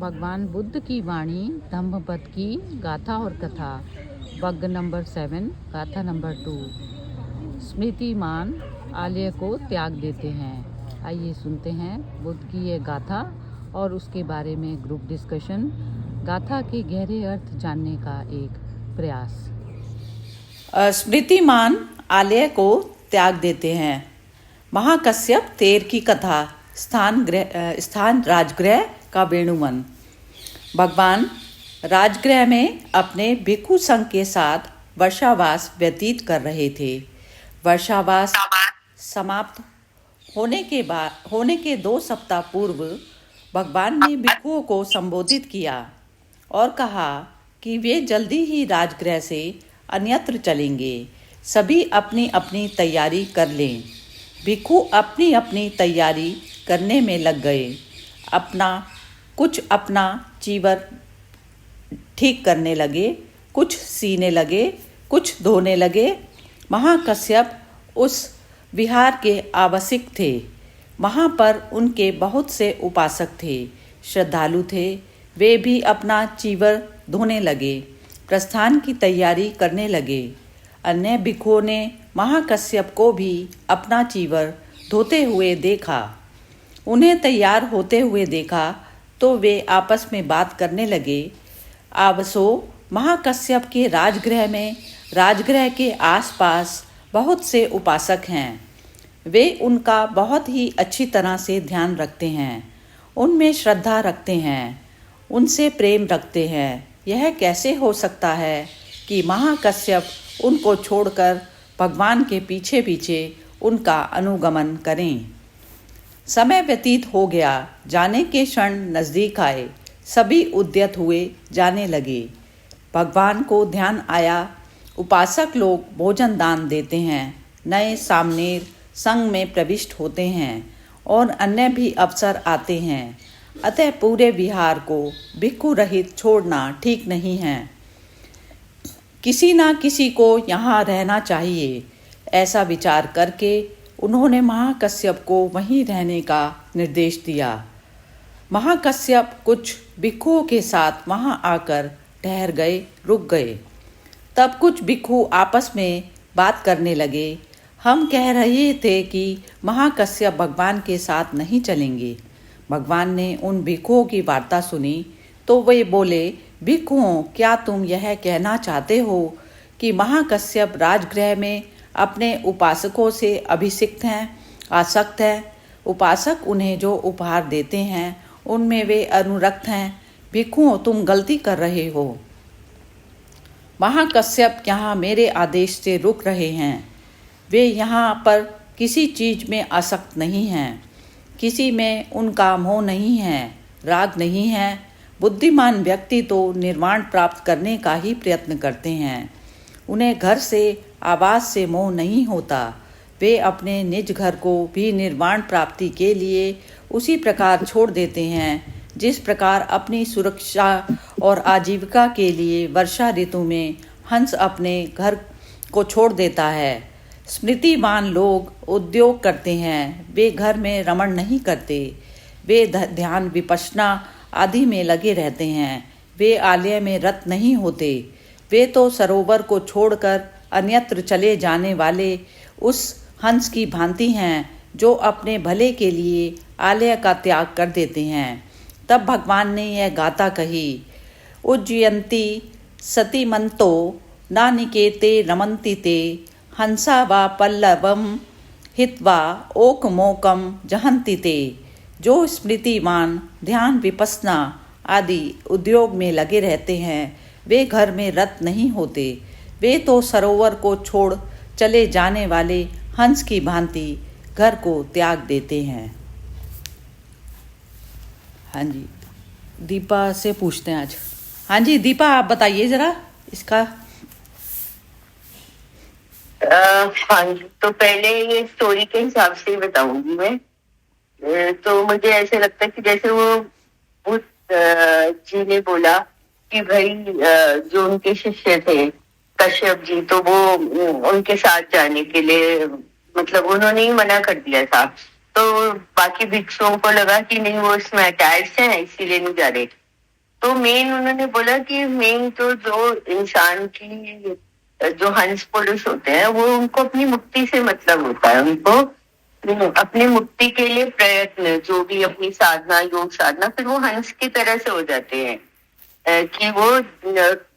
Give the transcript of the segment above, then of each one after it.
भगवान बुद्ध की वाणी धम्मपद की गाथा और कथा। वर्ग नंबर 7, गाथा नंबर 2। स्मृतिमान आलय को त्याग देते हैं। आइए सुनते हैं बुद्ध की ये गाथा और उसके बारे में ग्रुप डिस्कशन। गाथा के गहरे अर्थ जानने का एक प्रयास। स्मृतिमान आलय को त्याग देते हैं। महाकश्यप तेर की कथा। स्थान राजगृह का वेणुवन। भगवान राजगृह में अपने भिक्षु संघ के साथ वर्षावास व्यतीत कर रहे थे। वर्षावास समाप्त होने के 2 सप्ताह पूर्व भगवान ने भिक्षुओं को संबोधित किया और कहा कि वे जल्दी ही राजगृह से अन्यत्र चलेंगे। सभी अपनी अपनी तैयारी कर लें। भिक्षु अपनी अपनी तैयारी करने में लग गए। कुछ अपना चीवर ठीक करने लगे, कुछ सीने लगे, कुछ धोने लगे। महाकश्यप उस विहार के आवासिक थे। वहाँ पर उनके बहुत से उपासक थे, श्रद्धालु थे। वे भी अपना चीवर धोने लगे, प्रस्थान की तैयारी करने लगे। अन्य भिक्षुओं ने महाकश्यप को भी अपना चीवर धोते हुए देखा। उन्हें तैयार होते हुए देखा तो वे आपस में बात करने लगे। आवसो महाकश्यप के राजगृह के आसपास बहुत से उपासक हैं। वे उनका बहुत ही अच्छी तरह से ध्यान रखते हैं, उनमें श्रद्धा रखते हैं, उनसे प्रेम रखते हैं। यह कैसे हो सकता है कि महाकश्यप उनको छोड़कर भगवान के पीछे पीछे उनका अनुगमन करें। समय व्यतीत हो गया। जाने के क्षण नज़दीक आए। सभी उद्यत हुए जाने लगे। भगवान को ध्यान आया। उपासक लोग भोजन दान देते हैं, नए सामनेर संग में प्रविष्ट होते हैं और अन्य भी अवसर आते हैं। अतः पूरे विहार को भिक्षु रहित छोड़ना ठीक नहीं है। किसी ना किसी को यहाँ रहना चाहिए। ऐसा विचार करके उन्होंने महाकश्यप को वहीं रहने का निर्देश दिया। महाकश्यप कुछ भिक्षुओं के साथ वहाँ आकर ठहर गए, रुक गए। तब कुछ भिक्षु आपस में बात करने लगे। हम कह रहे थे कि महाकश्यप भगवान के साथ नहीं चलेंगे। भगवान ने उन भिक्षुओं की वार्ता सुनी तो वे बोले, भिक्षुओं, क्या तुम यह कहना चाहते हो कि महाकश्यप राजगृह में अपने उपासकों से अभिषिक्त हैं, आसक्त हैं? उपासक उन्हें जो उपहार देते हैं उनमें वे अनुरक्त हैं। भिक्षुओं, तुम गलती कर रहे हो। महाकश्यप यहाँ मेरे आदेश से रुक रहे हैं। वे यहाँ पर किसी चीज में आसक्त नहीं हैं, किसी में उनका मोह नहीं है, राग नहीं है। बुद्धिमान व्यक्ति तो निर्वाण प्राप्त करने का ही प्रयत्न करते हैं। उन्हें घर से, आवास से मोह नहीं होता। वे अपने निज घर को भी निर्वाण प्राप्ति के लिए उसी प्रकार छोड़ देते हैं जिस प्रकार अपनी सुरक्षा और आजीविका के लिए वर्षा ऋतु में हंस अपने घर को छोड़ देता है। स्मृतिमान लोग उद्योग करते हैं, वे घर में रमण नहीं करते। वे ध्यान, विपश्यना आदि में लगे रहते हैं। वे आलय में रत नहीं होते। वे तो सरोवर को छोड़कर अन्यत्र चले जाने वाले उस हंस की भांति हैं जो अपने भले के लिए आलय का त्याग कर देते हैं। तब भगवान ने यह गाथा कही। उज्जयंती सतीमंतो नानिकेते रमन्ति ते हंसा वा पल्लवम हित्वा ओकमोकम जहन्ति ते। जो स्मृतिमान ध्यान, विपश्यना आदि उद्योग में लगे रहते हैं वे घर में रत नहीं होते। वे तो सरोवर को छोड़ चले जाने वाले हंस की भांति घर को त्याग देते हैं। हाँ जी, दीपा से पूछते हैं आज। हाँ जी दीपा, आप बताइए जरा इसका। हाँ जी, तो पहले ये स्टोरी के हिसाब से बताऊंगी मैं। तो मुझे ऐसे लगता है कि जैसे वो बुद्ध जी ने बोला कि भाई जो उनके शिष्य थे कश्यप जी, तो वो उनके साथ जाने के लिए मतलब उन्होंने ही मना कर दिया था। तो बाकी भिक्षुओं को लगा कि नहीं, वो इसमें अटैच हैं, इसीलिए नहीं जा रहे। तो मेन उन्होंने बोला कि मेन तो जो इंसान की जो हंस पुरुष होते हैं वो उनको अपनी मुक्ति से मतलब होता है, उनको अपनी मुक्ति के लिए प्रयत्न, जो भी अपनी साधना, योग साधना, फिर वो हंस की तरह से हो जाते हैं कि वो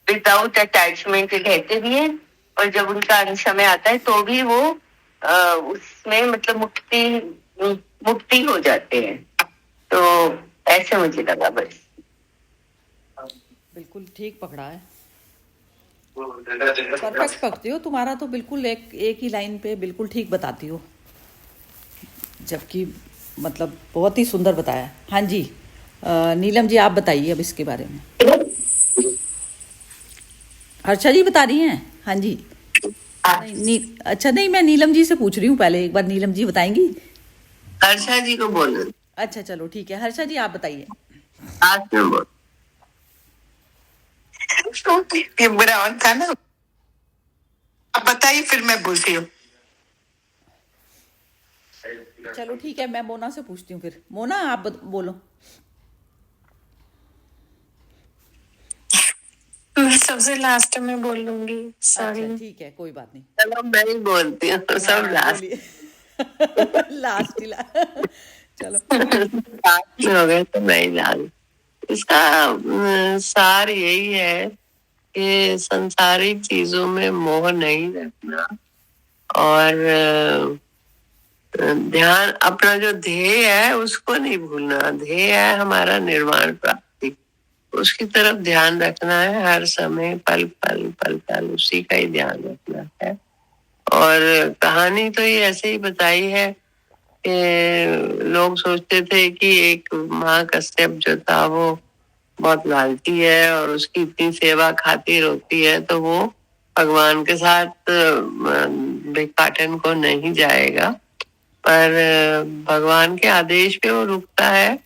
विदाउट अटैचमेंट रहते भी हैं, और जब उनका अंत समय आता है तो भी वो उसमें मतलब मुक्ति हो जाते हैं। तो ऐसे मुझे लगा बस। बिल्कुल ठीक पकड़ा है, परफेक्ट पकड़ती हो, तुम्हारा तो बिल्कुल एक ही लाइन पे बिल्कुल ठीक बताती हो, जबकि मतलब बहुत ही सुंदर बताया। हाँ जी, नीलम जी आप बताइए अब इसके बारे में। हर्षा जी बता रही हैं। हाँ जी। अच्छा नहीं, मैं नीलम जी से पूछ रही हूँ पहले, एक बार नीलम जी बताएंगी। हर्षा जी को बोलो। अच्छा चलो ठीक है, हर्षा जी आप बताइए। आप में बोलो। ये बुरा और था ना, अब बताइए फिर मैं बोलती हूँ। चलो ठीक है, मैं मोना से पूछती हूँ फिर। मोना आप बोलो। मैं सबसे लास्ट में बोल लूंगी, सॉरी। अच्छा ठीक है, कोई बात नहीं। चलो मैं ही बोलती हूँ, सब हाँ, लास्ट बोलिए। लास्ट ही चलो लास्ट में हो गए तो मैं ही लास्ट। इसका सार यही है कि संसारिक चीजों में मोह नहीं रखना, और ध्यान अपना जो ध्येय है उसको नहीं भूलना। ध्येय है हमारा निर्वाण प्राप्ति, उसकी तरफ ध्यान रखना है हर समय, पल पल पल पल उसी का ही ध्यान रखना है। और कहानी तो ये ऐसे ही बताई है कि लोग सोचते थे कि एक महाकश्यप जो था वो बहुत लालची है और उसकी इतनी सेवा खातिर होती है, तो वो भगवान के साथ भिक्षाटन को नहीं जाएगा, पर भगवान के आदेश पे वो रुकता है।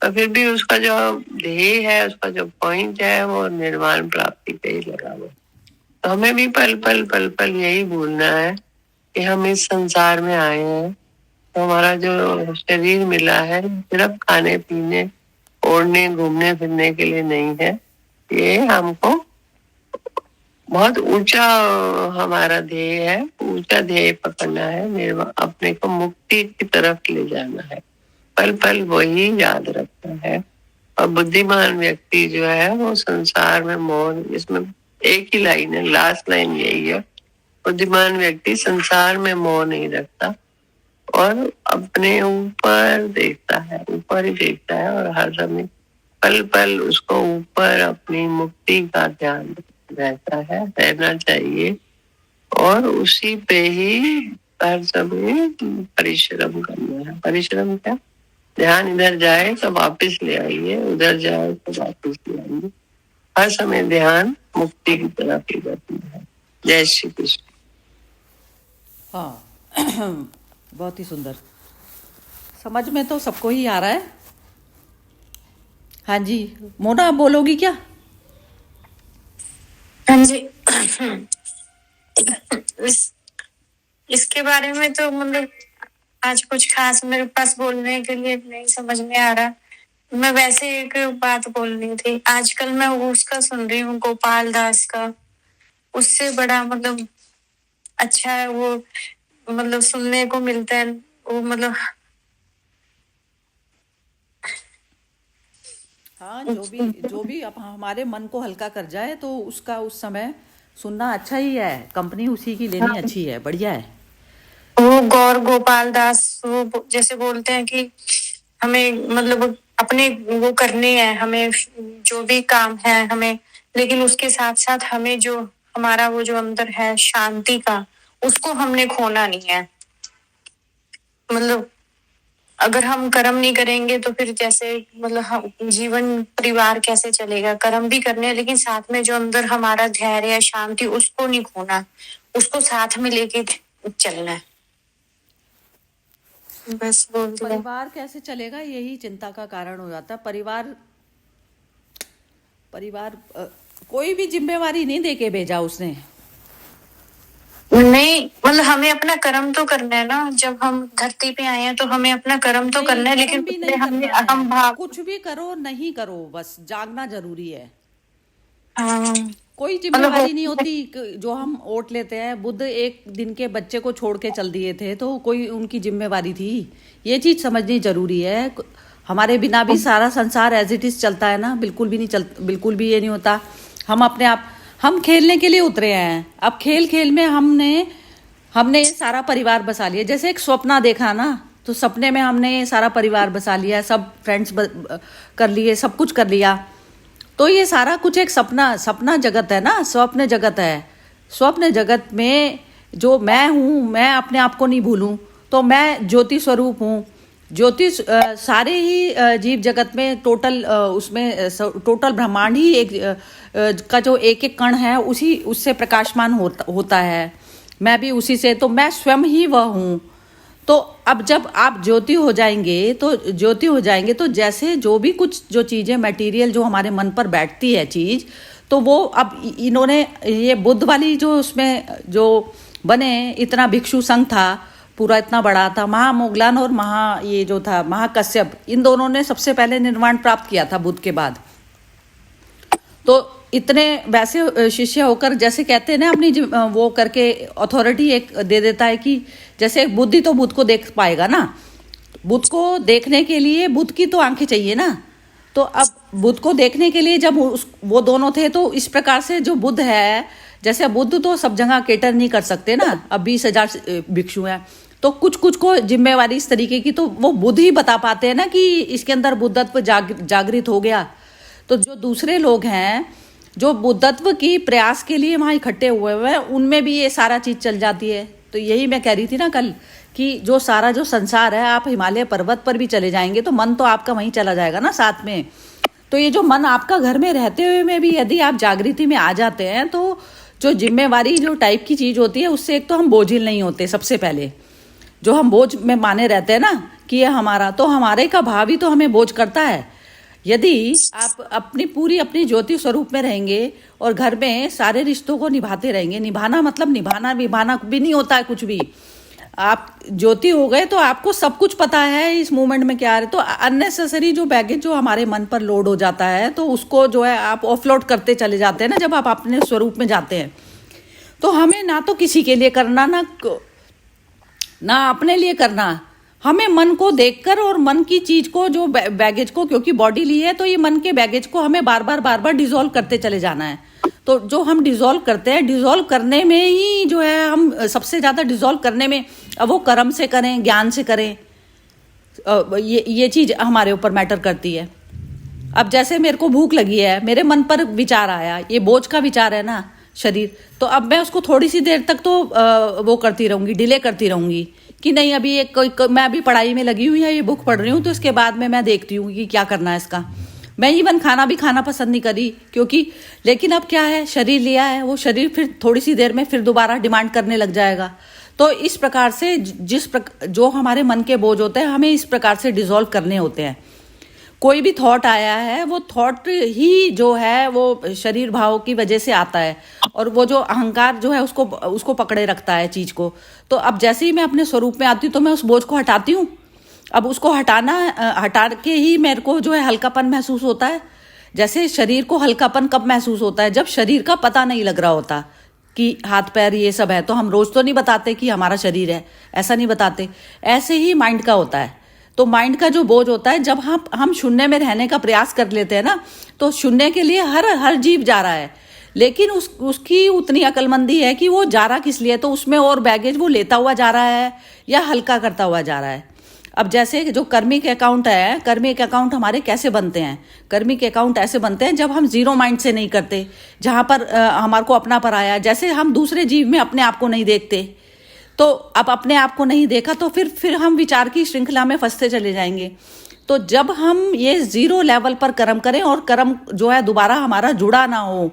और फिर भी उसका जो ध्येय है, उसका जो पॉइंट है, वो निर्वाण प्राप्ति पे ही लगा हुआ। तो हमें भी पल पल पल पल यही भूलना है कि हम इस संसार में आए हैं, तो हमारा जो शरीर मिला है सिर्फ खाने पीने, ओढ़ने, घूमने फिरने के लिए नहीं है। ये हमको बहुत ऊंचा हमारा ध्येय है, ऊंचा ध्येय पकड़ना है, अपने को मुक्ति की तरफ ले जाना है, पल पल वही याद रखना है। और बुद्धिमान व्यक्ति जो है वो संसार में मोह, इसमें एक ही लाइन है, लास्ट लाइन यही है, बुद्धिमान व्यक्ति संसार में मोह नहीं रखता और अपने ऊपर देखता है, ऊपर ही देखता है, और हर समय पल पल उसको ऊपर अपनी मुक्ति का ध्यान रहता है, रहना चाहिए, और उसी पे ही हर समय परिश्रम करना है। परिश्रम क्या, ध्यान इधर जाए तो वापस ले आइए, उधर जाए तो वापस ले आइए, हर समय ध्यान मुक्ति की तरफ ही रखना है। जय श्री कृष्ण। हाँ बहुत ही सुंदर, समझ में तो सबको ही आ रहा है। हाँ जी, मोना आप बोलोगी क्या? हाँ जी। इसके बारे में तो मतलब आज कुछ खास मेरे पास बोलने के लिए नहीं समझ में आ रहा। मैं वैसे एक बात बोलनी थी, आजकल मैं उसका सुन रही हूँ गोपाल दास का, उससे बड़ा मतलब अच्छा है वो, मतलब सुनने को मिलता है वो, मतलब हाँ, जो भी अब हमारे मन को हल्का कर जाए तो उसका उस समय सुनना अच्छा ही है, कंपनी उसी की लेनी अच्छी है, बढ़िया है। वो गौर गोपाल दास वो जैसे बोलते हैं कि हमें मतलब अपने वो करने हैं, हमें जो भी काम है हमें, लेकिन उसके साथ साथ हमें जो हमारा वो जो अंदर है शांति का, उसको हमने खोना नहीं है। मतलब अगर हम कर्म नहीं करेंगे तो फिर जैसे मतलब हम जीवन परिवार कैसे चलेगा। कर्म भी करने हैं, लेकिन साथ में जो अंदर हमारा धैर्य शांति, उसको नहीं खोना, उसको साथ में लेके चलना है। बस बोल दिया। परिवार कैसे चलेगा यही चिंता का कारण हो जाता है। परिवार कोई भी जिम्मेवारी नहीं देके भेजा उसने, नहीं, मतलब हमें अपना कर्म तो करना है ना। जब हम धरती पे आए हैं तो हमें अपना कर्म तो करना है, नहीं, लेकिन कर्म भी उसमें नहीं हमने करना अहम है, भाव। कुछ भी करो नहीं करो, बस जागना जरूरी है। हाँ, कोई मतलब जिम्मेवारी नहीं होती जो हम ओट लेते हैं। बुद्ध एक दिन के बच्चे को छोड़ के चल दिए थे, तो कोई उनकी जिम्मेवारी थी? ये चीज समझनी जरूरी है। हमारे बिना भी सारा संसार एज इट इज चलता है ना, बिल्कुल भी नहीं चल, बिल्कुल भी ये नहीं होता। हम अपने आप, हम खेलने के लिए उतरे हैं। अब खेल खेल में हमने हमने ये सारा परिवार बसा लिया। जैसे एक सपना देखा ना, तो सपने में हमने ये सारा परिवार बसा लिया, सब फ्रेंड्स कर लिए, सब कुछ कर लिया। तो ये सारा कुछ एक सपना सपना जगत है ना, स्वप्न जगत है। स्वप्न जगत में जो मैं हूँ, मैं अपने आप को नहीं भूलूं, तो मैं ज्योति स्वरूप हूँ। ज्योति सारे ही जीव जगत में टोटल उसमें टोटल ब्रह्मांड ही एक का जो एक एक कण है उसी उससे प्रकाशमान होता है। मैं भी उसी से, तो मैं स्वयं ही वह हूँ। तो अब जब आप ज्योति हो जाएंगे, तो जैसे जो भी कुछ जो चीजें मटेरियल जो हमारे मन पर बैठती है चीज, तो वो अब इन्होंने ये बुद्ध वाली जो उसमें जो बने, इतना भिक्षु संघ था, पूरा इतना बड़ा था, महामोगलान और ये जो था महाकश्यप, इन दोनों ने सबसे पहले निर्वाण प्राप्त किया था बुद्ध के बाद। तो इतने वैसे शिष्य होकर, जैसे कहते हैं ना, अपनी वो करके अथॉरिटी एक दे देता है कि जैसे एक बुद्धि तो बुद्ध को देख पाएगा ना, बुद्ध को देखने के लिए बुद्ध की तो आंखें चाहिए ना। तो अब बुद्ध को देखने के लिए जब वो दोनों थे, तो इस प्रकार से जो बुद्ध है, जैसे बुद्ध तो सब जगह केटर नहीं कर सकते ना, अब 20,000 भिक्षु हैं, तो कुछ कुछ को जिम्मेवारी इस तरीके की तो वो बुद्ध ही बता पाते हैं ना कि इसके अंदर बुद्धत्व जागृत हो गया। तो जो दूसरे लोग हैं जो बुद्धत्व की प्रयास के लिए वहां इकट्ठे हुए हैं, उनमें भी ये सारा चीज चल जाती है। तो यही मैं कह रही थी ना कल, कि जो सारा जो संसार है, आप हिमालय पर्वत पर भी चले जाएंगे तो मन तो आपका वहीं चला जाएगा ना साथ में। तो ये जो मन आपका घर में रहते हुए में भी यदि आप जागृति में आ जाते हैं, तो जो जिम्मेवारी जो टाइप की चीज होती है, उससे एक तो हम बोझिल नहीं होते। सबसे पहले जो हम बोझ में माने रहते हैं ना कि ये हमारा, तो हमारे का भाव ही तो हमें बोझ करता है। यदि आप अपनी ज्योति स्वरूप में रहेंगे और घर में सारे रिश्तों को निभाते रहेंगे, निभाना मतलब निभाना भी नहीं होता है कुछ भी। आप ज्योति हो गए तो आपको सब कुछ पता है इस मोमेंट में क्या है। तो अननेसेसरी जो बैगेज जो हमारे मन पर लोड हो जाता है, तो उसको जो है आप ऑफलोड करते चले जाते हैं ना, जब आप अपने स्वरूप में जाते हैं। तो हमें ना तो किसी के लिए करना, ना अपने लिए करना, हमें मन को देखकर और मन की चीज को, जो बैगेज को, क्योंकि बॉडी ली है तो ये मन के बैगेज को हमें बार बार डिसॉल्व करते चले जाना है। तो जो हम डिसॉल्व करते हैं, डिसॉल्व करने में ही जो है हम सबसे ज्यादा डिसॉल्व करने में, अब वो कर्म से करें, ज्ञान से करें, ये चीज हमारे ऊपर मैटर करती है। अब जैसे मेरे को भूख लगी है, मेरे मन पर विचार आया, ये बोझ का विचार है ना शरीर, तो अब मैं उसको थोड़ी सी देर तक तो वो करती रहूंगी, डिले करती रहूंगी कि नहीं अभी मैं अभी पढ़ाई में लगी हुई है, ये बुक पढ़ रही हूँ, तो इसके बाद में मैं देखती हूँ कि क्या करना है इसका। मैं इवन खाना भी खाना पसंद नहीं करी, क्योंकि लेकिन अब क्या है, शरीर लिया है, वो शरीर फिर थोड़ी सी देर में फिर दोबारा डिमांड करने लग जाएगा। तो इस प्रकार से जो हमारे मन के बोझ होते हैं, हमें इस प्रकार से डिसॉल्व करने होते हैं। कोई भी थॉट आया है, वो थॉट ही जो है वो शरीर भाव की वजह से आता है, और वो जो अहंकार जो है उसको पकड़े रखता है चीज को। तो अब जैसे ही मैं अपने स्वरूप में आती हूँ, तो मैं उस बोझ को हटाती हूँ। अब उसको हटा के ही मेरे को जो है हल्कापन महसूस होता है। जैसे शरीर को हल्कापन कब महसूस होता है, जब शरीर का पता नहीं लग रहा होता कि हाथ पैर ये सब है। तो हम रोज तो नहीं बताते कि हमारा शरीर है, ऐसा नहीं बताते। ऐसे ही माइंड का होता है। तो माइंड का जो बोझ होता है, जब हम शून्य में रहने का प्रयास कर लेते हैं ना, तो शून्य के लिए हर जीव जा रहा है, लेकिन उसकी उतनी अकलमंदी है कि वो जा रहा किस लिए, तो उसमें और बैगेज वो लेता हुआ जा रहा है या हल्का करता हुआ जा रहा है। अब जैसे जो कर्मिक अकाउंट है, कर्मिक अकाउंट हमारे कैसे बनते हैं? कर्मिक अकाउंट ऐसे बनते हैं जब हम जीरो माइंड से नहीं करते, जहां पर हमारे को अपना पर आया। जैसे हम दूसरे जीव में अपने आप को नहीं देखते, तो अब अपने आप को नहीं देखा तो फिर हम विचार की श्रृंखला में फंसते चले जाएंगे। तो जब हम ये जीरो लेवल पर कर्म करें, और कर्म जो है दोबारा हमारा जुड़ा ना हो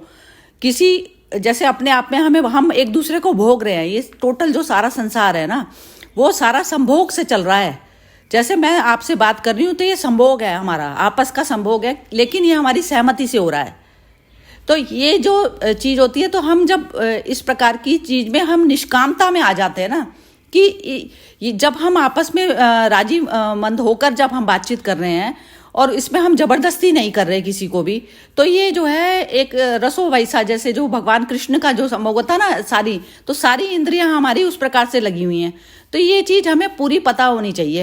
किसी, जैसे अपने आप में हम एक दूसरे को भोग रहे हैं, ये टोटल जो सारा संसार है ना, वो सारा संभोग से चल रहा है। जैसे मैं आपसे बात कर रही हूं, तो ये संभोग है, हमारा आपस का संभोग है, लेकिन ये हमारी सहमति से हो रहा है। तो ये जो चीज होती है, तो हम जब इस प्रकार की चीज में हम निष्कामता में आ जाते हैं ना, कि जब हम आपस में राजी मंद होकर जब हम बातचीत कर रहे हैं और इसमें हम जबरदस्ती नहीं कर रहे किसी को भी, तो ये जो है एक रसो वैसा, जैसे जो भगवान कृष्ण का जो संभोग होता ना, सारी इंद्रियां हमारी उस प्रकार से लगी हुई हैं। तो ये चीज हमें पूरी पता होनी चाहिए,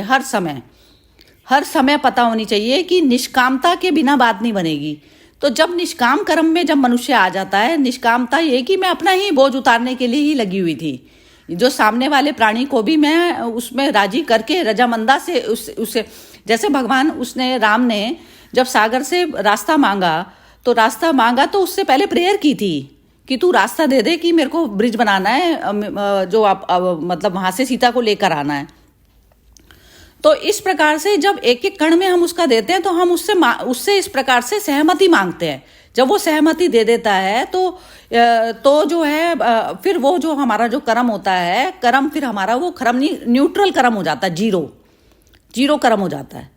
हर समय पता होनी चाहिए कि निष्कामता के बिना बात नहीं बनेगी। तो जब निष्काम कर्म में जब मनुष्य आ जाता है, निष्कामता ये कि मैं अपना ही बोझ उतारने के लिए ही लगी हुई थी, जो सामने वाले प्राणी को भी मैं उसमें राजी करके रजामंदा से उसे जैसे भगवान राम ने जब सागर से रास्ता मांगा, तो उससे पहले प्रेयर की थी कि तू रास्ता दे दे, कि मेरे को ब्रिज बनाना है, जो मतलब वहां से सीता को लेकर आना है। तो इस प्रकार से जब एक एक कण में हम उसका देते हैं, तो हम उससे इस प्रकार से सहमति मांगते हैं। जब वो सहमति दे देता है तो जो है फिर वो जो हमारा जो कर्म होता है, कर्म फिर हमारा वो कर्म न्यूट्रल कर्म हो जाता है, जीरो कर्म हो जाता है।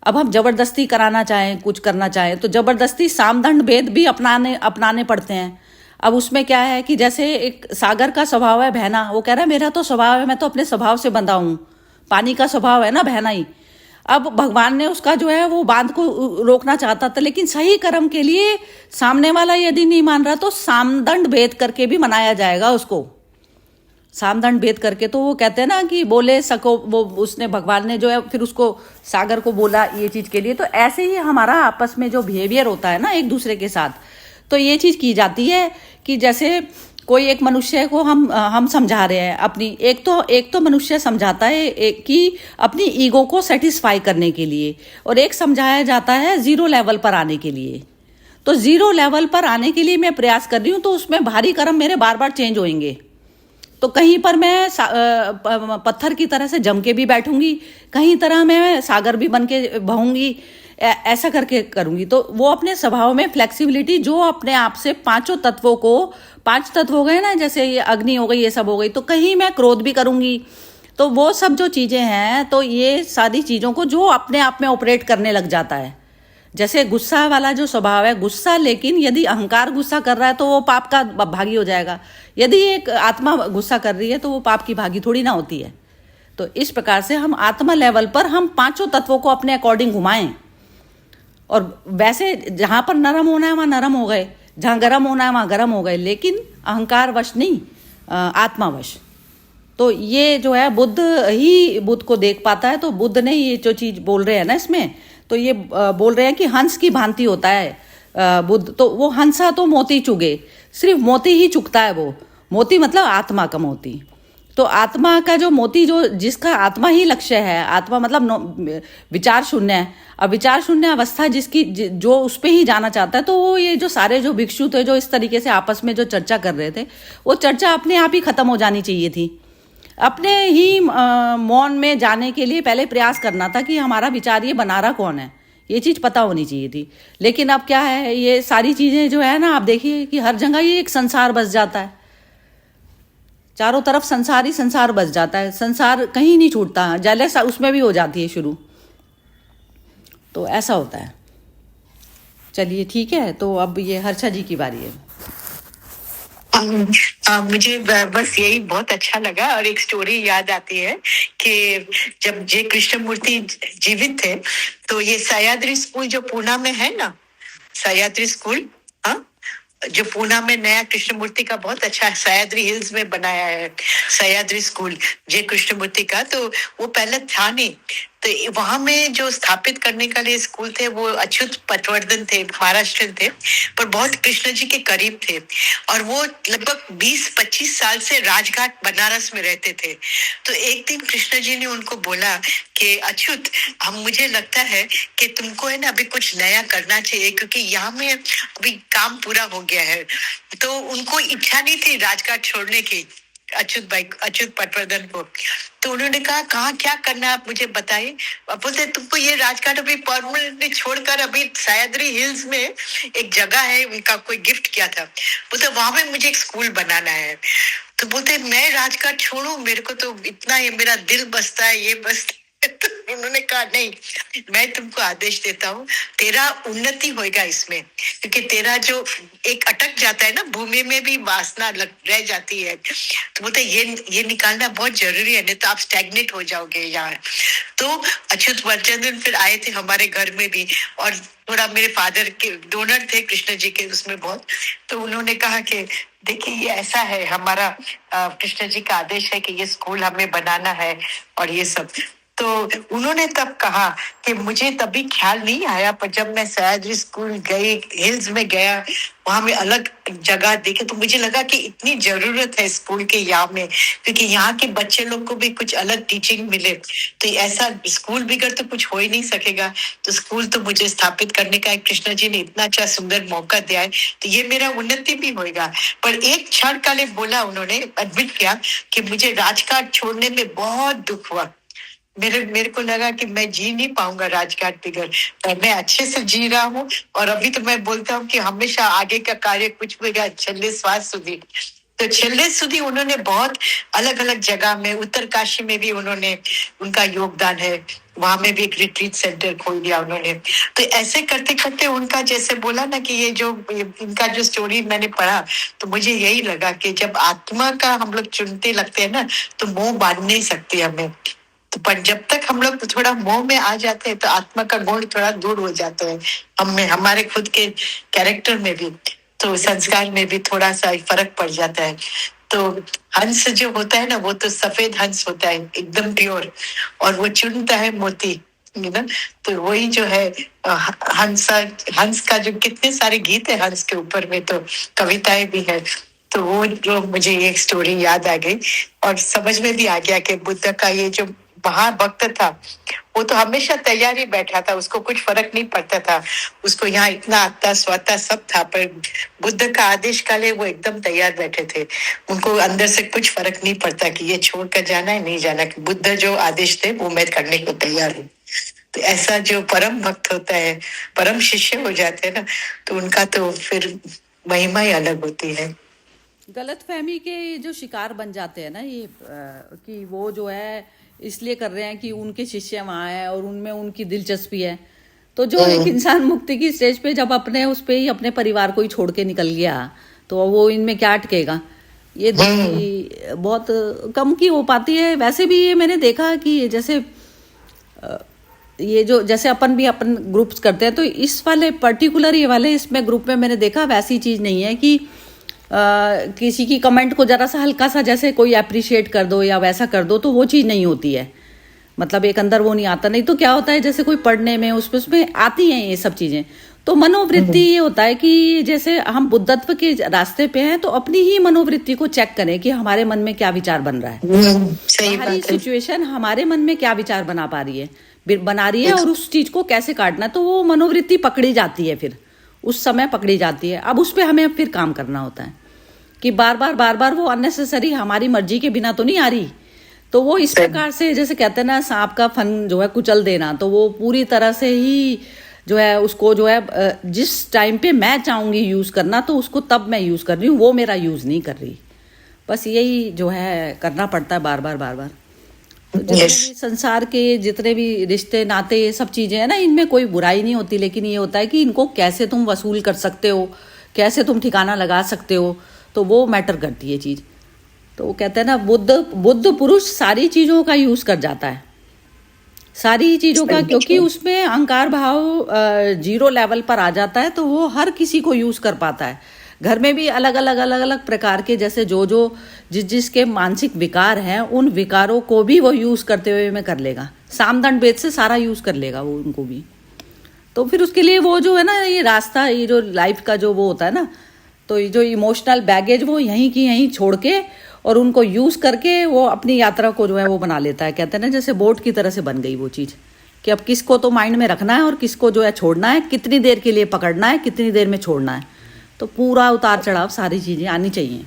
अब हम जबरदस्ती कराना चाहें, कुछ करना चाहें, तो जबरदस्ती सामदंड भेद भी अपनाने पड़ते हैं। अब उसमें क्या है कि जैसे एक सागर का स्वभाव है बहना, वो कह रहा है मेरा तो स्वभाव है, मैं तो अपने स्वभाव से बंधा हूं, पानी का स्वभाव है ना बहना ही। अब भगवान ने उसका जो है वो बांध को रोकना चाहता था, लेकिन सही कर्म के लिए सामने वाला यदि नहीं मान रहा, तो सामदंड भेद करके भी मनाया जाएगा उसको, सामदंड भेद करके। तो वो कहते हैं ना कि बोले सको, वो उसने भगवान ने जो है फिर उसको सागर को बोला ये चीज के लिए। तो ऐसे ही हमारा आपस में जो बिहेवियर होता है ना एक दूसरे के साथ, तो ये चीज की जाती है कि जैसे कोई एक मनुष्य को हम समझा रहे हैं अपनी, एक तो मनुष्य समझाता है कि अपनी ईगो को सेटिस्फाई करने के लिए, और एक समझाया जाता है जीरो लेवल पर आने के लिए। तो जीरो लेवल पर आने के लिए मैं प्रयास कर रही हूं, तो उसमें भारी कर्म मेरे बार बार चेंज होंगे। तो कहीं पर मैं पत्थर की तरह से जम के भी बैठूंगी, कहीं तरह मैं सागर भी बन के बहूंगी, ऐसा करके करूंगी। तो वो अपने स्वभाव में फ्लेक्सिबिलिटी, जो अपने आप से पांचों तत्वों को, 5 तत्व हो गए ना, जैसे ये अग्नि हो गई, ये सब हो गई, तो कहीं मैं क्रोध भी करूंगी। तो वो सब जो चीजें हैं, तो ये सारी चीजों को जो अपने आप में ऑपरेट करने लग जाता है। जैसे गुस्सा वाला जो स्वभाव है, गुस्सा, लेकिन यदि अहंकार गुस्सा कर रहा है तो वो पाप का भागी हो जाएगा। यदि एक आत्मा गुस्सा कर रही है तो वो पाप की भागी थोड़ी ना होती है। तो इस प्रकार से हम आत्मा लेवल पर हम पांचों तत्वों को अपने अकॉर्डिंग घुमाएं, और वैसे जहां पर नरम होना है वहां नरम हो गए, जहां गर्म होना है वहां गर्म हो गए, लेकिन अहंकार वश नहीं, आत्मावश। तो ये जो है बुद्ध को देख पाता है। तो बुद्ध ने ये जो चीज बोल रहे हैं ना इसमें, तो ये बोल रहे हैं कि हंस की भांति होता है बुद्ध। तो वो हंसा तो मोती चुगे, सिर्फ मोती ही चुगता है, वो मोती मतलब आत्मा का मोती। तो आत्मा का जो मोती, जो जिसका आत्मा ही लक्ष्य है, आत्मा मतलब विचार शून्य है। अब विचार शून्य अवस्था जिसकी जो उस पे ही जाना चाहता है, तो वो ये जो सारे जो भिक्षु थे जो इस तरीके से आपस में जो चर्चा कर रहे थे, वो चर्चा अपने आप ही खत्म हो जानी चाहिए थी। अपने ही मौन में जाने के लिए पहले प्रयास करना था कि हमारा विचार ये बना रहा कौन है, ये चीज पता होनी चाहिए थी। लेकिन अब क्या है, ये सारी चीजें जो है ना, आप देखिए कि हर जगह ये एक संसार बस जाता है, चारों तरफ संसार ही संसार बस जाता है, संसार कहीं नहीं छूटता, जेलस उसमें भी हो जाती है शुरू। तो ऐसा होता है। चलिए ठीक है, तो अब ये हर्षा जी की बारी है। मुझे बस यही बहुत अच्छा लगा, और एक स्टोरी याद आती है कि जब जे कृष्णमूर्ति जीवित थे, तो ये सह्याद्री स्कूल जो पूना में है ना, सह्याद्री स्कूल, हाँ, जो पूना में नया कृष्णमूर्ति का बहुत अच्छा सह्याद्री हिल्स में बनाया है, सह्याद्री स्कूल जे कृष्णमूर्ति का। तो वो पहले था नहीं, तो वहां में जो स्थापित करने के लिए स्कूल थे वो अच्युत पटवर्धन थे, महाराष्ट्र थे, पर बहुत कृष्ण जी के करीब थे, और वो लगभग 20-25 साल से राजघाट बनारस में रहते थे। तो एक दिन कृष्ण जी ने उनको बोला कि अच्युत, मुझे लगता है कि तुमको है ना अभी कुछ नया करना चाहिए, क्योंकि यहाँ में अभी काम पूरा हो गया है। तो उनको इच्छा नहीं थी राजघाट छोड़ने की, अच्युत पटवर्धन को। तो उन्होंने कहा क्या करना है आप मुझे बताइए। बोलते तुमको ये राजघाट अभी परमानेंटली छोड़कर अभी सह्याद्री हिल्स में एक जगह है, उनका कोई गिफ्ट किया था, बोलते वहां पे मुझे एक स्कूल बनाना है। तो बोलते मैं राजघाट छोड़ू, मेरे को तो इतना ये मेरा दिल बसता है, ये बसता तो उन्होंने कहा नहीं, मैं तुमको आदेश देता हूँ, तेरा उन्नति होएगा इसमें, क्योंकि तेरा जो एक अटक जाता है ना, भूमि में भी वासना रह जाती है, तो बोलते ये निकालना बहुत जरूरी है, नहीं तो आप स्टैग्नेट हो जाओगे यहाँ। तो अच्युत वरचंद्रन फिर आए थे हमारे घर में भी, और थोड़ा मेरे फादर के डोनर थे कृष्ण जी के उसमें बहुत, तो उन्होंने कहा कि देखिए ये ऐसा है, हमारा कृष्ण जी का आदेश है कि ये स्कूल हमें बनाना है और ये सब। तो उन्होंने तब कहा कि मुझे तभी ख्याल नहीं आया, पर जब मैं सयाद्री स्कूल गई, हिल्स में गया, वहां में अलग जगह देखे, तो मुझे लगा कि इतनी जरूरत है स्कूल के यहाँ में, क्योंकि यहाँ के बच्चे लोग को भी कुछ अलग टीचिंग मिले। तो ऐसा स्कूल बिगड़ तो कुछ हो ही नहीं सकेगा, तो स्कूल तो मुझे स्थापित करने का कृष्ण जी ने इतना अच्छा सुंदर मौका दिया है, तो ये मेरा उन्नति भी होएगा। पर एक क्षण का लिए बोला, उन्होंने एडमिट किया कि मुझे राजघाट छोड़ने में बहुत दुख हुआ। मेरे को लगा कि मैं जी नहीं पाऊंगा राजघाट बिगड़, पर मैं अच्छे से जी रहा हूँ। और अभी तो मैं बोलता हूँ कि हमेशा आगे का कार्य कुछ भी छेल्ले श्वास सुधी, तो छेल्ले सुधी उन्होंने बहुत अलग अलग जगह में, उत्तर काशी में भी उन्होंने, उनका योगदान है, वहां में भी एक रिट्रीट सेंटर खोल दिया उन्होंने। तो ऐसे करते करते उनका, जैसे बोला ना कि ये जो इनका जो स्टोरी मैंने पढ़ा, तो मुझे यही लगा कि जब आत्मा का हम लोग चुनते लगते हैं ना, तो मोह बांध नहीं सकते हमें। तो पर जब तक हम लोग थोड़ा मोह में आ जाते हैं, तो आत्मा का गुण थोड़ा दूर हो जाता है हमें, हमारे खुद के कैरेक्टर में भी, तो संस्कार में भी थोड़ा सा फर्क पड़ जाता है। तो हंस जो होता है ना, वो तो सफेद हंस होता है, एकदम प्योर, और वो चुनता है मोती ना। तो वही जो है हंस का जो कितने सारे गीत है हंस के ऊपर में, तो कविताएं भी है। तो वो जो मुझे एक स्टोरी याद आ गई, और समझ में भी आ गया कि बुद्ध का ये जो महाभक्त था, वो तो हमेशा तैयार ही बैठा था, उसको कुछ फर्क नहीं पड़ता था, उसको यहाँ इतना आता स्वता सब था, पर बुद्ध का आदेश का लिए वो एकदम तैयार बैठे थे। उनको अंदर से कुछ फर्क नहीं पड़ता कि ये छोड़कर जाना है नहीं जाना, कि बुद्ध जो आदेश थे वो मैं करने को तैयार हूँ। तो ऐसा जो परम भक्त होता है, परम शिष्य हो जाते हैं ना, तो उनका तो फिर महिमा ही अलग होती है। गलतफहमी के जो शिकार बन जाते हैं ना ये, कि वो जो है इसलिए कर रहे हैं कि उनके शिष्य वहाँ हैं और उनमें उनकी दिलचस्पी है। तो जो एक इंसान मुक्ति की स्टेज पे जब अपने उस पे ही अपने परिवार को ही छोड़ के निकल गया, तो वो इनमें क्या अटकेगा। ये बहुत कम की हो पाती है। वैसे भी ये मैंने देखा कि जैसे ये जो जैसे अपन भी अपन ग्रुप्स करते हैं, तो इस वाले पर्टिकुलर ये वाले इसमें ग्रुप में मैंने देखा वैसी चीज नहीं है कि किसी की कमेंट को जरा सा हल्का सा जैसे कोई अप्रिशिएट कर दो या वैसा कर दो, तो वो चीज़ नहीं होती है। मतलब एक अंदर वो नहीं आता। नहीं तो क्या होता है, जैसे कोई पढ़ने में उसमें आती हैं ये सब चीज़ें। तो मनोवृत्ति ये होता है कि जैसे हम बुद्धत्व के रास्ते पे हैं, तो अपनी ही मनोवृत्ति को चेक करें कि हमारे मन में क्या विचार बन रहा है, हमारी सिचुएशन हमारे मन में क्या विचार बना रही है और उस चीज को कैसे काटना। तो वो मनोवृत्ति पकड़ी जाती है, फिर उस समय पकड़ी जाती है। अब उस पर हमें फिर काम करना होता है कि बार बार वो अननेसेसरी हमारी मर्जी के बिना तो नहीं आ रही। तो वो इस प्रकार से, जैसे कहते हैं ना, सांप का फन जो है कुचल देना, तो वो पूरी तरह से ही जो है उसको जो है जिस टाइम पे मैं चाहूंगी यूज करना, तो उसको तब मैं यूज कर रही हूँ, वो मेरा यूज नहीं कर रही। बस यही जो है करना पड़ता है बार बार। तो जितने भी संसार के जितने भी रिश्ते नाते ये सब चीजें हैं ना, इनमें कोई बुराई नहीं होती, लेकिन ये होता है कि इनको कैसे तुम वसूल कर सकते हो, कैसे तुम ठिकाना लगा सकते हो, तो वो मैटर करती है चीज। तो वो कहते हैं ना, बुद्ध पुरुष सारी चीजों का यूज कर जाता है, सारी चीजों का, क्योंकि उसमें अहंकार भाव जीरो लेवल पर आ जाता है, तो वो हर किसी को यूज कर पाता है। घर में भी अलग अलग प्रकार के, जैसे जो जिसके मानसिक विकार हैं, उन विकारों को भी वो यूज करते हुए में कर लेगा। सामदंड भेद से सारा यूज कर लेगा वो उनको भी। तो फिर उसके लिए वो जो है ना, ये रास्ता, ये जो लाइफ का जो वो होता है ना, तो ये जो इमोशनल बैगेज वो यहीं की यहीं छोड़ के और उनको यूज करके वो अपनी यात्रा को जो है वो बना लेता है। कहते हैं ना, जैसे बोट की तरह से बन गई वो चीज, कि अब किसको तो माइंड में रखना है और किसको जो है छोड़ना है, कितनी देर के लिए पकड़ना है, कितनी देर में छोड़ना है। तो पूरा उतार चढ़ाव सारी चीजें आनी चाहिए।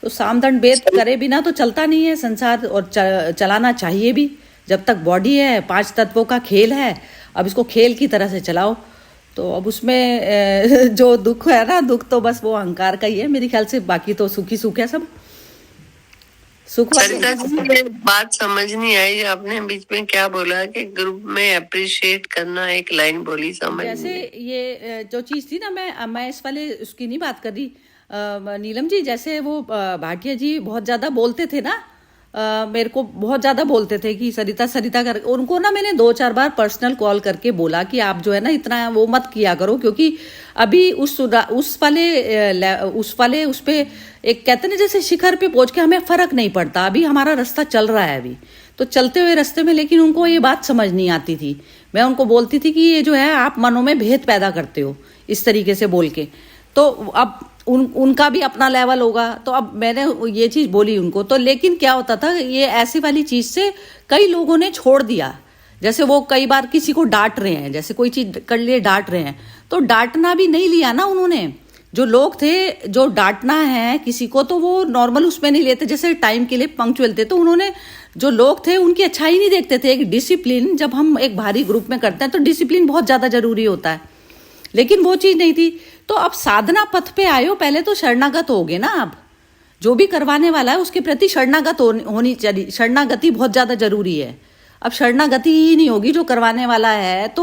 तो सामदंड भेद करे बिना तो चलता नहीं है संसार, और चलाना चाहिए भी। जब तक बॉडी है, 5 तत्वों का खेल है, अब इसको खेल की तरह से चलाओ। तो अब उसमें जो दुख है ना, दुख तो बस वो अहंकार का ही है मेरे ख्याल से, बाकी तो सुखी सुख है सब। सुख वाले सरिता जी, ये बात समझ नहीं आई, आपने बीच में क्या बोला कि ग्रुप में अप्रिशिएट करना, एक लाइन बोली समझ जैसे नहीं आई। ये जो चीज थी ना, मैं इस वाले उसकी नहीं बात कर रही नीलम जी। जैसे वो भाटिया जी बहुत ज्यादा बोलते थे ना, मेरे को बहुत ज्यादा बोलते थे कि सरिता सरिता कर, उनको ना मैंने 2-4 बार पर्सनल कॉल करके बोला कि आप जो है ना इतना वो मत किया करो, क्योंकि अभी उस वाले उस पे एक कहते ना जैसे शिखर पे पहुंच के हमें फर्क नहीं पड़ता। अभी हमारा रास्ता चल रहा है अभी तो चलते हुए रास्ते में, लेकिन उनको ये बात समझ नहीं आती थी। मैं उनको बोलती थी कि ये जो है आप मनों में भेद पैदा करते हो इस तरीके से बोल के। तो अब उनका भी अपना लेवल होगा, तो अब मैंने ये चीज बोली उनको। तो लेकिन क्या होता था, ये ऐसी वाली चीज से कई लोगों ने छोड़ दिया। जैसे वो कई बार किसी को डांट रहे हैं, जैसे कोई चीज कर लिए डांट रहे हैं, तो डांटना भी नहीं लिया ना उन्होंने। जो लोग थे जो डांटना है किसी को, तो वो नॉर्मल उसमें नहीं लेते, जैसे टाइम के लिए पंक्चुअल थे। तो उन्होंने, जो लोग थे उनकी अच्छाई नहीं देखते थे। एक डिसिप्लिन, जब हम एक भारी ग्रुप में करते हैं तो डिसिप्लिन बहुत ज्यादा जरूरी होता है, लेकिन वो चीज नहीं थी। तो अब साधना पथ पे आए हो, पहले तो शरणागत होगे ना। अब जो भी करवाने वाला है उसके प्रति शरणागत होनी चाहिए। शरणागति बहुत ज्यादा जरूरी है। अब शरणागति ही नहीं होगी जो करवाने वाला है, तो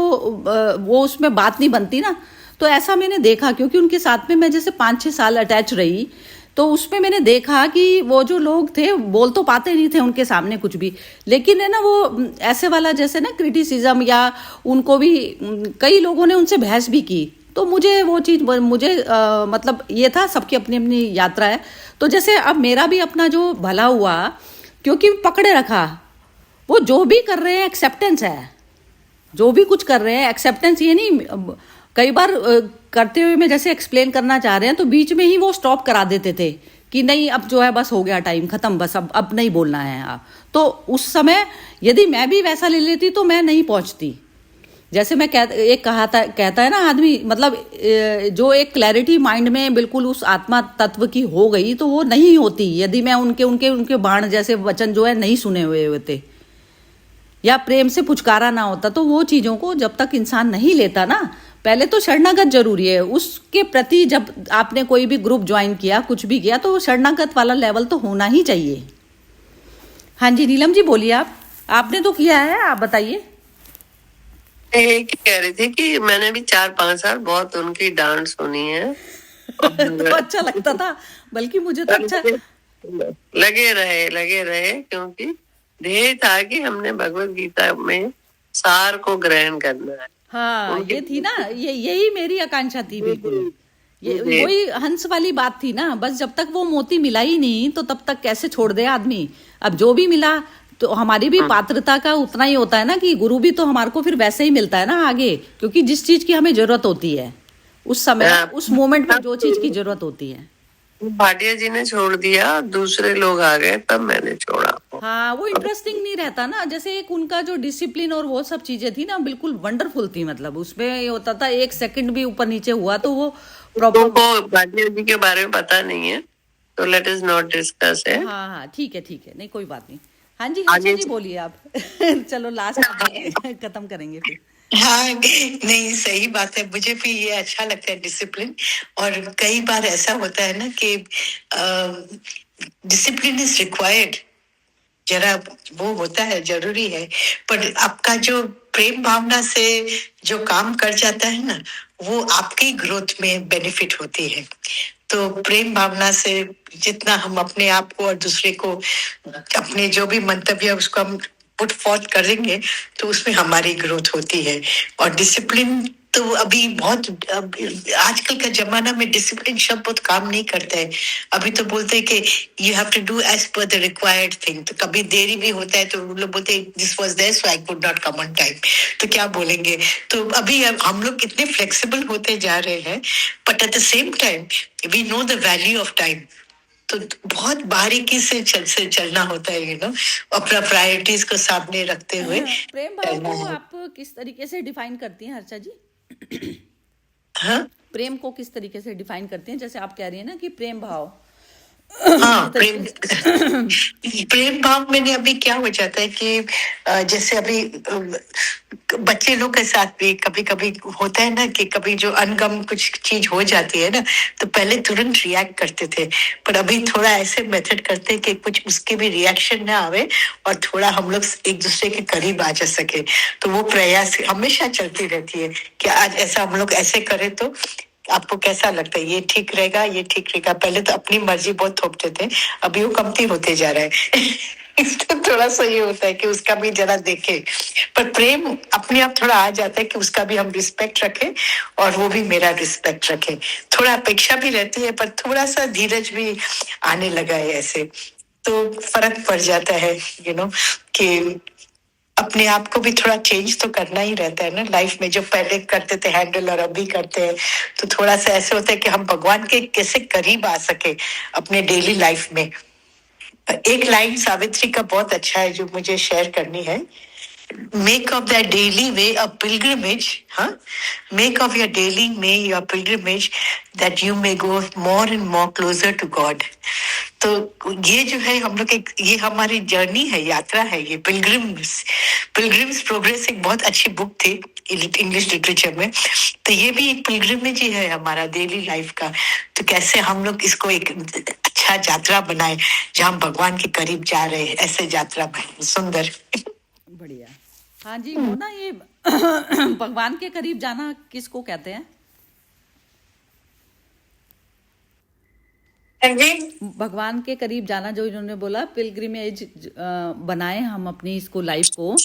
वो उसमें बात नहीं बनती ना। तो ऐसा मैंने देखा, क्योंकि उनके साथ में मैं जैसे 5-6 साल अटैच रही, तो उसमें मैंने देखा कि वो जो लोग थे बोल तो पाते नहीं थे उनके सामने कुछ भी, लेकिन है ना वो ऐसे वाला जैसे ना क्रिटिसिज्म, या उनको भी कई लोगों ने उनसे बहस भी की। तो मुझे वो चीज मतलब ये था, सबकी अपनी अपनी यात्रा है। तो जैसे अब मेरा भी अपना जो भला हुआ, क्योंकि पकड़े रखा, वो जो भी कर रहे हैं एक्सेप्टेंस है। जो भी कुछ कर रहे हैं एक्सेप्टेंस, ये नहीं कई बार करते हुए मैं जैसे एक्सप्लेन करना चाह रहे हैं तो बीच में ही वो स्टॉप करा देते थे कि नहीं अब जो है बस हो गया टाइम खत्म, बस अब नहीं बोलना है आप। तो उस समय यदि मैं भी वैसा ले लेती तो मैं नहीं पहुंचती। जैसे मैं एक कहता है ना आदमी, मतलब जो एक क्लैरिटी माइंड में बिल्कुल उस आत्मा तत्व की हो गई, तो वो नहीं होती यदि मैं उनके बाण जैसे वचन जो है नहीं सुने हुए होते, या प्रेम से पुचकारा ना होता। तो वो चीजों को जब तक इंसान नहीं लेता ना, पहले तो शरणागत जरूरी है उसके प्रति। जब आपने कोई भी ग्रुप ज्वाइन किया, कुछ भी किया, तो शरणागत वाला लेवल तो होना ही चाहिए। हाँ जी नीलम जी बोलिए। आपने तो किया है, आप बताइए। कह रही थी कि मैंने भी 4-5 साल बहुत उनकी डांट सुनी है। तो अच्छा लगता था, बल्कि मुझे तो अच्छा लगे रहे, क्योंकि ध्येय था कि हमने भगवत गीता में सार को ग्रहण करना है। हाँ ये थी ना, यही मेरी आकांक्षा थी बिल्कुल। ये वही हंस वाली बात थी ना, बस जब तक वो मोती मिला ही नहीं तो तब तक कैसे छोड़ दे आदमी। अब जो भी मिला तो हमारी भी पात्रता का उतना ही होता है ना, कि गुरु भी तो हमारे को फिर वैसे ही मिलता है ना आगे, क्योंकि जिस चीज की हमें जरूरत होती है उस समय, उस मोमेंट में जो चीज की जरूरत होती है। भाटिया जी ने छोड़ दिया, दूसरे लोग आ गए, तब मैंने छोड़ा। हाँ वो इंटरेस्टिंग नहीं रहता ना। जैसे एक उनका जो डिसिप्लिन और वो सब चीजें थी ना, बिल्कुल वंडरफुल थी। मतलब उसमें ये होता था, एक सेकंड भी ऊपर नीचे हुआ तो वो प्रॉपर। को भाटिया जी के बारे में पता नहीं है, तो लेट अस नॉट डिस्कस है। हाँ ठीक है, नहीं कोई बात नहीं। हाँ जी हर्षा जी बोलिए आप। चलो लास्ट खत्म करेंगे फिर। हाँ नहीं, सही बात है। मुझे भी ये अच्छा लगता है डिसिप्लिन। और कई बार ऐसा होता है ना कि डिसिप्लिन इज रिक्वायर्ड, जरा वो होता है, जरूरी है। पर आपका जो प्रेम भावना से जो काम कर जाता है ना, वो आपकी ग्रोथ में बेनिफिट होती है। तो प्रेम भावना से जितना हम अपने आप को और दूसरे को, अपने जो भी मंतव्य है उसको हम पुट फॉर्थ करेंगे, तो उसमें हमारी ग्रोथ होती है। और डिसिप्लिन तो अभी बहुत, आजकल का जमाना में डिसिप्लिन शब्द बहुत काम नहीं करता है। अभी तो बोलते हैं कि you have to do as per the required thing. तो कभी देरी भी होता है तो लोग बोलते हैं this was there so I could not come on time. तो क्या बोलेंगे। तो अभी हम लोग कितने फ्लेक्सिबल होते जा रहे हैं, but at the same time we know the value of time. तो बहुत बारीकी से चलना होता है, यू नो, अपना प्रायोरिटीज को सामने रखते हुए। प्रेम भाव को आप किस तरीके से डिफाइन करती हैं हर्षा जी? हाँ, प्रेम को किस तरीके से डिफाइन करती हैं? जैसे आप कह रही हैं ना कि प्रेम भाव हाँ, प्रेम प्रेम भाव में अभी क्या हो जाता है कि जैसे अभी बच्चे लोग के साथ भी कभी कभी होता है ना कि कभी जो अनगम कुछ चीज हो जाती है ना, तो पहले तुरंत रिएक्ट करते थे, पर अभी थोड़ा ऐसे मेथड करते हैं कि कुछ उसके भी रिएक्शन ना आवे और थोड़ा हम लोग एक दूसरे के करीब आ जा सके। तो वो प्रयास हमेशा चलती रहती है कि आज ऐसा हम लोग ऐसे करें तो आपको कैसा लगता है, ये ठीक रहेगा, ये ठीक रहेगा। पहले तो अपनी मर्जी बहुत थोपते थे, अभी वो कमती होते जा रहा है। इसलिए थोड़ा सा ये होता है कि उसका भी जरा देखे, पर प्रेम अपने आप थोड़ा आ जाता है कि उसका भी हम रिस्पेक्ट रखें और वो भी मेरा रिस्पेक्ट रखे। थोड़ा अपेक्षा भी रहती है, पर थोड़ा सा धीरज भी आने लगा है ऐसे, तो फर्क पड़ जाता है कि अपने आप को भी थोड़ा चेंज तो करना ही रहता है ना लाइफ में। जो पहले करते थे हैंडल और अभी करते हैं, तो थोड़ा सा ऐसे होता है कि हम भगवान के कैसे करीब आ सके अपने डेली लाइफ में। एक लाइन सावित्री का बहुत अच्छा है जो मुझे शेयर करनी है। Make of their daily way a pilgrimage, huh? Make of your daily way your pilgrimage that you may go more and more closer to God. तो ये जो है हम लोग एक, ये हमारी जर्नी है, यात्रा है, ये पिलग्रिम्स प्रोग्रेस एक बहुत अच्छी बुक थी इंग्लिश लिटरेचर में। तो ये भी एक पिलग्रिमेज ही है हमारा डेली लाइफ का। तो कैसे हम लोग इसको एक अच्छा यात्रा बनाए जहाँ हम भगवान के करीब जा रहे हैं, ऐसे यात्रा बनाए सुंदर। बढ़िया। हाँ जी, वो ना ये भगवान के करीब जाना किसको कहते हैं? जी, भगवान के करीब जाना जो इन्होंने बोला पिलग्रिमेज बनाए हम अपनी इसको लाइफ को,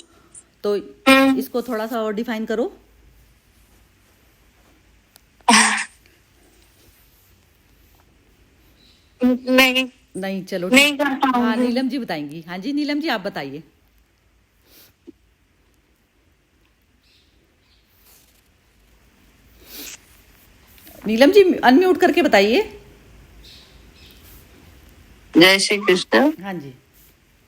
तो इसको थोड़ा सा और डिफाइन करो। नहीं नहीं, चलो नहीं ठीक। कर पाऊंगी। हाँ, नीलम जी बताएंगी। हाँ जी, नीलम जी आप बताइए। नीलम जी अनम्यूट करके बताइए। जय श्री कृष्ण। हाँ जी।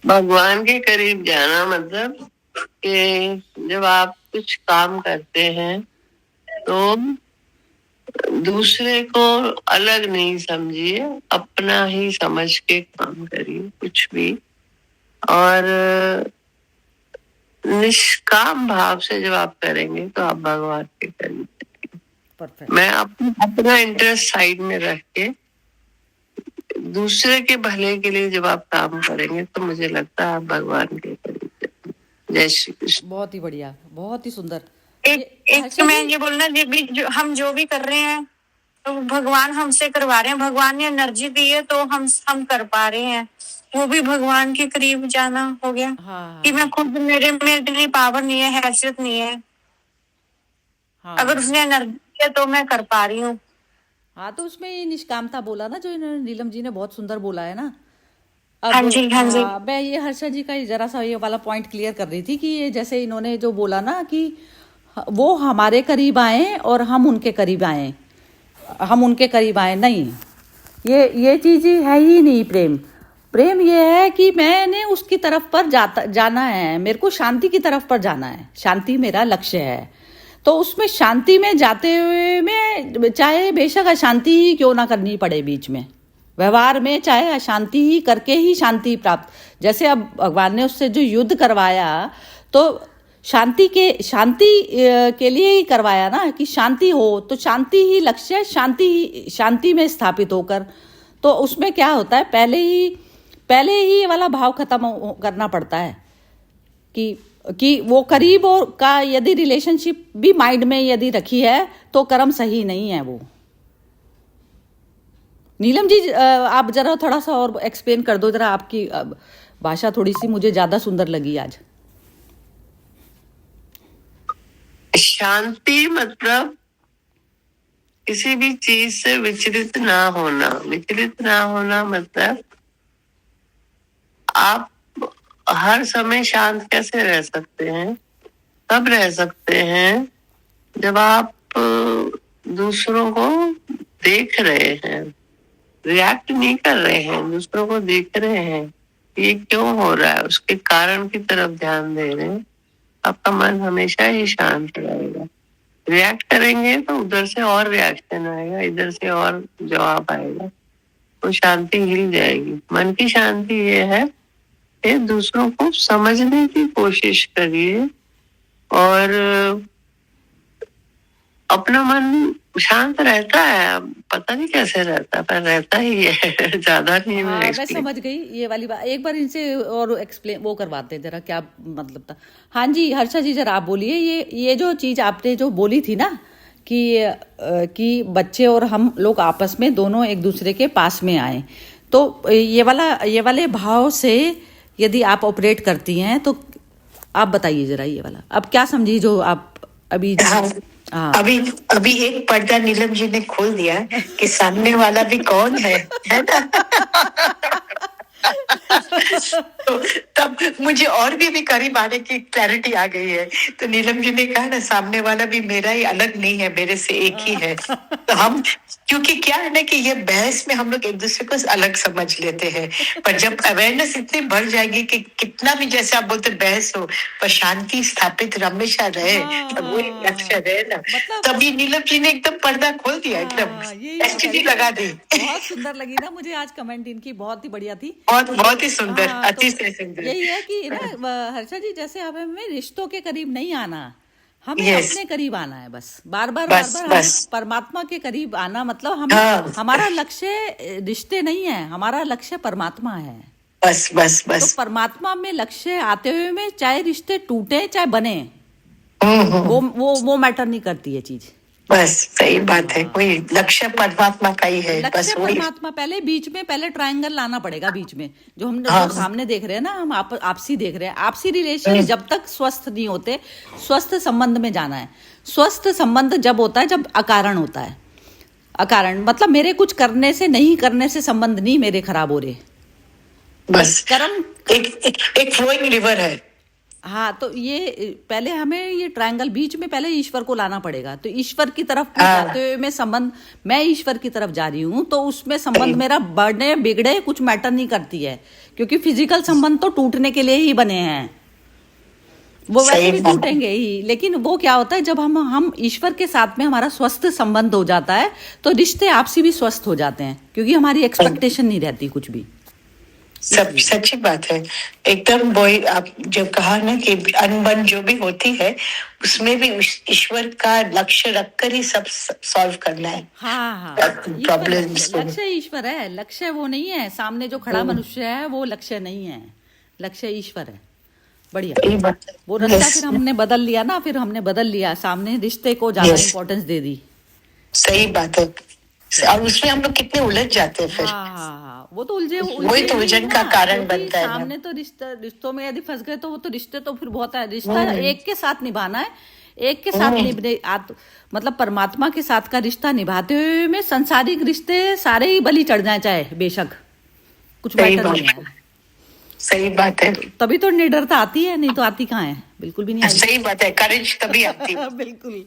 भगवान के करीब जाना मतलब कि जब आप कुछ काम करते हैं तो दूसरे को अलग नहीं समझिए, अपना ही समझ के काम करिए कुछ भी, और निष्काम भाव से जब आप करेंगे तो आप भगवान के करीब जाएंगे। परफेक्ट। मैं अपना इंटरेस्ट साइड में रख के दूसरे के भले के लिए जब आप काम करेंगे तो मुझे लगता है आप भगवान के करीब जाएंगे। जय श्री कृष्ण। बहुत ही बढ़िया, बहुत ही सुंदर। एक मैं ये बोलना, हम जो भी कर रहे हैं तो भगवान हमसे करवा रहे हैं। भगवान ने एनर्जी दी है तो हम कर पा रहे हैं। वो भी भगवान के करीब जाना हो गया। हाँ, कि मैं खुद, मेरे लिए पावर नहीं है, हैसियत नहीं है। हाँ, अगर उसने एनर्जी दी है तो मैं कर पा रही हूँ। हाँ, तो उसमें ये निष्कामता बोला ना जो इन्होंने, नीलम जी ने बहुत सुंदर बोला है ना। हाँ जी, हाँ जी। मैं ये हर्षा जी का जरा सा ये वाला पॉइंट क्लियर कर रही थी कि ये जैसे इन्होंने जो बोला ना कि वो हमारे करीब आए और हम उनके करीब आए, हम उनके करीब आए, नहीं, ये चीज है ही नहीं। प्रेम ये है कि मैंने उसकी तरफ पर जाना है, मेरे को शांति की तरफ पर जाना है, शांति मेरा लक्ष्य है। तो उसमें शांति में जाते हुए में चाहे बेशक अशांति ही क्यों ना करनी पड़े, बीच में व्यवहार में चाहे अशांति ही करके ही शांति प्राप्त। जैसे अब भगवान ने उससे जो युद्ध करवाया तो शांति के लिए ही करवाया ना, कि शांति हो, तो शांति ही लक्ष्य है, शांति में स्थापित होकर। तो उसमें क्या होता है, पहले ही वाला भाव खत्म करना पड़ता है कि वो करीब और का यदि रिलेशनशिप भी माइंड में यदि रखी है तो कर्म सही नहीं है वो। नीलम जी आप जरा थोड़ा सा और एक्सप्लेन कर दो जरा, आपकी भाषा थोड़ी सी मुझे ज्यादा सुंदर लगी आज। शांति मतलब किसी भी चीज से विचलित ना होना। विचलित ना होना मतलब आप हर समय शांत कैसे रह सकते हैं? तब रह सकते हैं जब आप दूसरों को देख रहे हैं, रिएक्ट नहीं कर रहे हैं, दूसरों को देख रहे हैं ये क्यों हो रहा है, उसके कारण की तरफ ध्यान दे रहे हैं। आपका मन हमेशा ही शांत रहेगा। रिएक्ट करेंगे तो उधर से और रिएक्शन आएगा, इधर से और जवाब आएगा। वो शांति मिल जाएगी। मन की शांति ये है कि दूसरों को समझने की कोशिश करिए और अपना मन शांत रहता है। पता नहीं कैसे रहता है, पर रहता ही है। ज्यादा नहीं हाँ, मैं मैं explain- समझ गई ये वाली बात। एक बार इनसे और एक्सप्लेन वो करवाते हैं जरा, क्या मतलब था। हाँ जी हर्षा जी जरा आप बोलिए, ये जो चीज आपने जो बोली थी ना कि बच्चे और हम लोग आपस में दोनों एक दूसरे के पास में आए, तो ये वाले भाव से यदि आप ऑपरेट करती हैं तो आप बताइए जरा ये वाला अब क्या समझी जो आप अभी। हाँ, अभी एक पर्दा नीलम जी ने खोल दिया कि सामने वाला भी कौन है ना। तो तब मुझे और भी अभी करीब आने की क्लैरिटी आ गई है। तो नीलम जी ने कहा ना, सामने वाला भी मेरा ही अलग नहीं है, मेरे से एक ही है। तो हम, क्योंकि क्या है ना कि ये बहस में हम लोग एक दूसरे को अलग समझ लेते हैं, पर जब अवेयरनेस इतनी बढ़ जाएगी कि कितना भी जैसे आप बोलते बहस हो पर शांति स्थापित हमेशा रहे, तब वो लक्ष्य रहे ना, तभी नीलम जी ने एकदम पर्दा खोल दिया, एकदम एसटीडी लगा दी। बहुत सुंदर लगी ना मुझे आज कमेंट इनकी, बहुत ही बढ़िया थी, बहुत ही सुंदर, हाँ, अति तो से सुंदर। यही है कि ना हर्षा जी जैसे हमें रिश्तों के करीब नहीं आना, हमें Yes. अपने करीब आना है बस। बार बार बस। हम परमात्मा के करीब आना, मतलब हम हाँ। हमारा लक्ष्य रिश्ते नहीं है, हमारा लक्ष्य परमात्मा है। बस बस तो बस। परमात्मा में लक्ष्य आते हुए में चाहे रिश्ते टूटे चाहे बने, हम्म। वो मैटर नहीं करती है चीज। बस सही बात है, कोई लक्ष्य परमात्मा का ही है, बस लक्ष्य वही। परमात्मा पहले ट्रायंगल लाना पड़ेगा बीच में, जो हम हाँ। जो सामने देख रहे हैं ना, हम आपसी देख रहे हैं। आपसी रिलेशन जब तक स्वस्थ नहीं होते, स्वस्थ संबंध में जाना है। स्वस्थ संबंध जब होता है जब अकारण होता है। अकारण मतलब मेरे कुछ करने से नहीं करने से संबंध नहीं मेरे खराब हो रहे, बस कर्म एक फ्लोइंग रिवर है। हाँ, तो ये पहले हमें ये ट्रायंगल बीच में पहले ईश्वर को लाना पड़ेगा। तो ईश्वर की तरफ जाते हुए मैं संबंध, मैं ईश्वर की तरफ जा रही हूँ, तो उसमें संबंध मेरा बढ़ने बिगड़े कुछ मैटर नहीं करती है, क्योंकि फिजिकल संबंध तो टूटने के लिए ही बने हैं, वो वैसे भी टूटेंगे ही। लेकिन वो क्या होता है जब हम ईश्वर के साथ में हमारा स्वस्थ संबंध हो जाता है, तो रिश्ते आपसी भी स्वस्थ हो जाते हैं, क्योंकि हमारी एक्सपेक्टेशन नहीं रहती कुछ भी। सब सच्ची बात है एकदम। वही आप जब कहा ना कि अनबन जो भी होती है उसमें भी ईश्वर का लक्ष्य रखकर ही सब सॉल्व करना है। हाँ, प्रॉब्लम्स लक्ष्य ईश्वर है, लक्ष्य वो नहीं है। सामने जो खड़ा मनुष्य है वो लक्ष्य नहीं है, लक्ष्य ईश्वर है। बढ़िया, वो रास्ता फिर हमने बदल लिया ना, फिर हमने बदल लिया, सामने रिश्ते को ज्यादा इम्पोर्टेंस दे दी। सही बात है, और उसमें हम लोग कितने उलझ जाते हैं फिर। हाँ, वो तो वही तो उलझन का कारण बनता है। सामने तो रिश्तों में यदि फंस गए तो वो तो रिश्ते तो फिर बहुत है। रिश्ता एक के साथ निभाना है, एक के साथ मतलब परमात्मा के साथ का रिश्ता निभाते हुए में संसारिक रिश्ते सारे ही बलि चढ़ जाए, चाहे बेशक कुछ मैटर नहीं है। सही बात है, तभी तो निडरता आती है, नहीं तो आती कहाँ है, बिल्कुल भी नहीं आती। सही बात है, करेज तभी आती है। बिल्कुल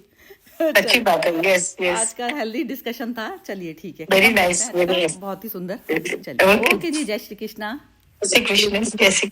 अच्छी बात है। यस यस, आज का हेल्दी डिस्कशन था। चलिए ठीक है, वेरी नाइस, वेरी बहुत ही सुंदर। चलिए, ओके जी, जय श्री कृष्णा। जय श्री कृष्ण, जय श्री